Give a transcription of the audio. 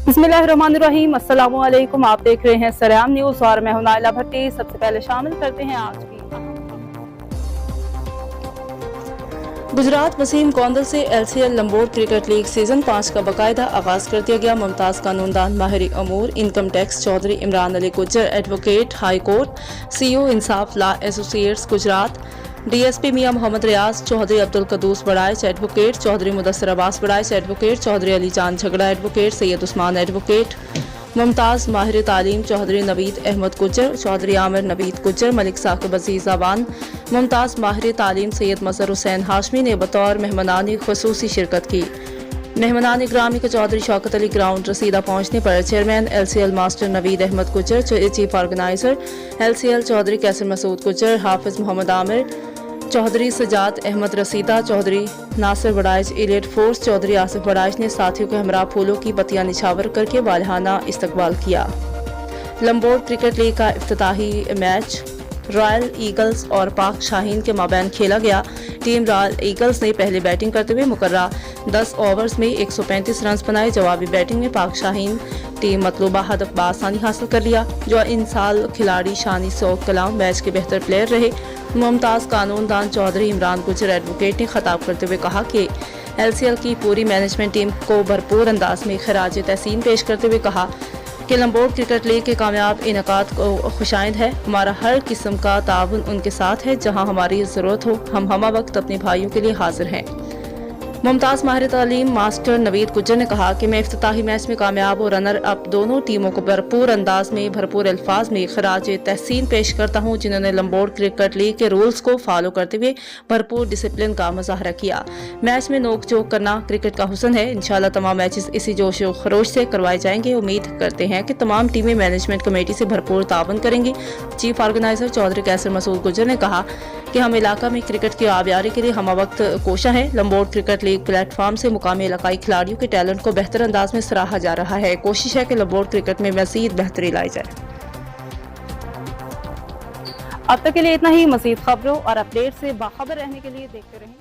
बिस्मिल्लाहिर्रहमानिर्रहीम, अस्सलामु अलैकुम। आप देख रहे हैं सरेआम न्यूज़ और मैं हूं नाइला भट्टी। सबसे पहले शामिल करते हैं आज की। गुजरात वसीम कौंदल से LCL लंबोर क्रिकेट लीग सीजन 5 का बाकायदा आगाज कर दिया गया। मुमताज़ कानूनदान, माहिर अमूर, income tax Chaudhry Imran Ali Gujjar, advocate high court, CEO Insaf law associates Gujrat, DSP Mian Mohammad Riaz, Chaudhry Abdul Quddus Baraich, advocate Chaudhry Mudassir Abbas Baraich, advocate Chaudhry Ali Jan Jhagra, advocate Syed Usman, advocate Mumtaz माहिर तालीम चौधरी नवीद अहमद गुज्जर, चौधरी आमिर नवीद गुज्जर, मलिक साकिब अजीज अवान, मुमताज़ माहिर तालीम सैयद मजहर हुसैन हाशमी ने बतौर मेहमानान खुसूसी शिरकत की। मेहमानान ग्रामी के चौधरी शौकत अली ग्राउंड रसीदा पहुंचने पर chairman LCL master Naveed Ahmed Gujjar, chief organizer LCL Chaudhry Qaiser Masood Gujjar, Hafiz Mohammad Amir, Chaudhry Sajjad Ahmed Rasida, Chaudhry Nasir Baraich, elite force Chaudhry Asif Baraich ने साथियों के हमरा फूलों की बत्तियां निछावर करके वालहाना इस्तकबाल किया। लंबोर क्रिकेट लीग का इफ्तिताही मैच रॉयल ईगल्स और पाक शाहीन के माबैन खेला गया। टीम रॉयल ईगल्स ने पहले बैटिंग करते हुए मुकर्रा 10 ओवर्स में 135 रन बनाए। जवाबी बैटिंग में पाक शाहीन टीम मतलूबा हदफ बासानी हासिल कर लिया। जो इन साल खिलाड़ी शानी सौक कलाम मैच के बेहतर प्लेयर रहे। मुमताज़ कानूनदान चौधरी इमरान गुज्जर एडवोकेट ने खिताब करते हुए कहा कि LCL की पूरी मैनेजमेंट टीम को भरपूर अंदाज में खराज तहसीन पेश करते हुए कहा कि लंबोर क्रिकेट लीग के कामयाब इनकाद को खुशाइंद है। हमारा हर किस्म का ताउन उनके साथ है। जहां हमारी ज़रूरत हो हम हमा वक्त अपने भाइयों के लिए हाजिर हैं। मुमताज़ माहिर तालीम मास्टर नवीद गुज्जर ने कहा कि मैं इफ्तिताही मैच में कामयाब और रनर अप दोनों टीमों को भरपूर अंदाज में भरपूर अल्फाज में खराज तहसीन पेश करता हूँ, जिन्होंने लंबोर क्रिकेट लीग के रूल्स को फॉलो करते हुए भरपूर डिसिप्लिन का मुजाहरा किया। मैच में नोक झोंक करना क्रिकेट का हुस्न है। इंशाल्लाह तमाम मैचेस इसी जोश व खरोश से करवाए जाएंगे। उम्मीद करते हैं कि तमाम टीमें मैनेजमेंट कमेटी से भरपूर ताउन करेंगी। चीफ ऑर्गेनाइजर चौधरी कैसर मसूद गुज्जर ने कहा कि हम इलाका में क्रिकेट की आबियारी के लिए हम वक्त कोशा है। लंबोर क्रिकेट लीग प्लेटफॉर्म से मुकामी इलाकाई खिलाड़ियों के टैलेंट को बेहतर अंदाज में सराहा जा रहा है। कोशिश है कि लंबोर क्रिकेट में मज़ीद बेहतरी लाई जाए। अब तक के लिए इतना ही। मज़ीद खबरों और अपडेट से बाखबर रहने के लिए देखते रहें।